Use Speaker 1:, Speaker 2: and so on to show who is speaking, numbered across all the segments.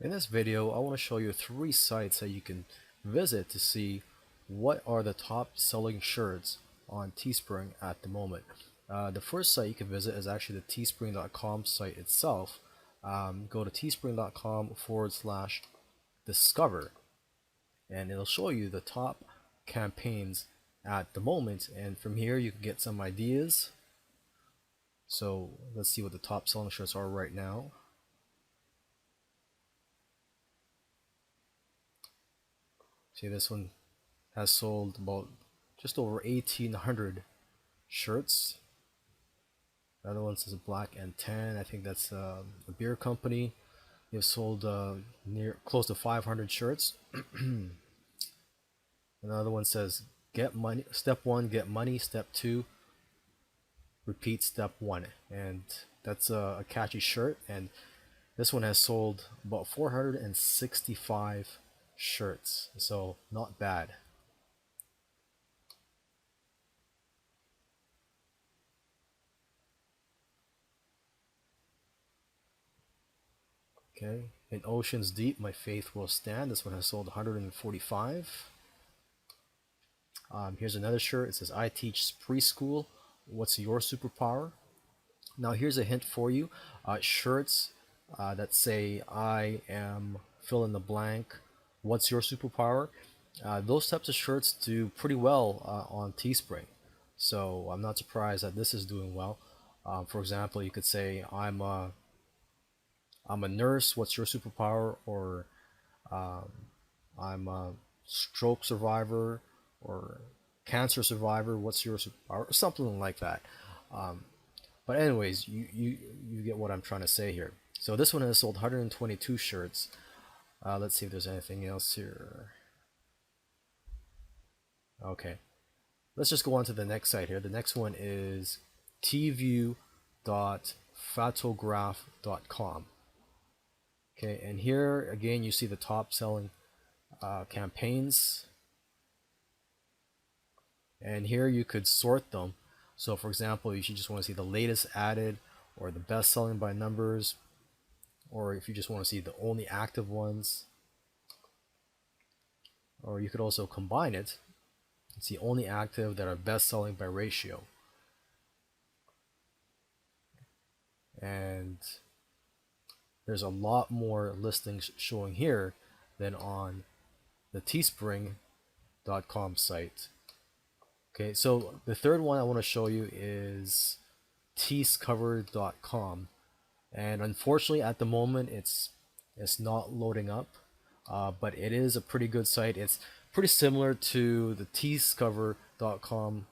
Speaker 1: In this video, I want to show you 3 sites that you can visit to see what are the top selling shirts on Teespring at the moment. The first site you can visit is actually the teespring.com site itself. Go to teespring.com/discover and it'll show you the top campaigns at the moment, and from here you can get some ideas. So let's see what the top selling shirts are right now. See, this one has sold about just over 1,800 shirts. The other one says black and tan. I think that's a beer company. They've sold close to 500 shirts. Another one says get money. Step 1, get money. Step 2, repeat step 1. And that's a catchy shirt. And this one has sold about 465 shirts. So not bad. Okay, in Oceans Deep, My Faith Will Stand. This one has sold 145. Here's another shirt. It says, I teach preschool. What's your superpower? Now, here's a hint for you. Shirts that say, I am fill in the blank. What's your superpower? Those types of shirts do pretty well on Teespring. So I'm not surprised that this is doing well. For example, you could say, I'm a nurse, what's your superpower? Or I'm a stroke survivor or cancer survivor, what's your superpower? Or something like that. But anyways, you get what I'm trying to say here. So this one has sold 122 shirts. Let's see if there's anything else here. Okay, let's just go on to the next site here. The next one is tview.photograph.com. Okay, and here again you see the top selling campaigns, and here you could sort them. So for example, if you just want to see the latest added or the best selling by numbers, or if you just want to see the only active ones, or you could also combine it and see only active that are best selling by ratio. And there's a lot more listings showing here than on the teespring.com site. Okay, so the third one I want to show you is teescover.com, and unfortunately at the moment it's not loading up, but it is a pretty good site. It's pretty similar to the teescover.com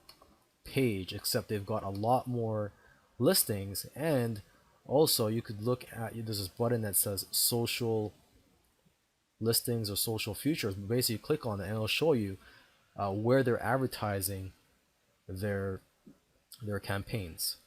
Speaker 1: page, except they've got a lot more listings, and also you could look at, there's this button that says social listings or social features. Basically you click on it and it'll show you where they're advertising their campaigns.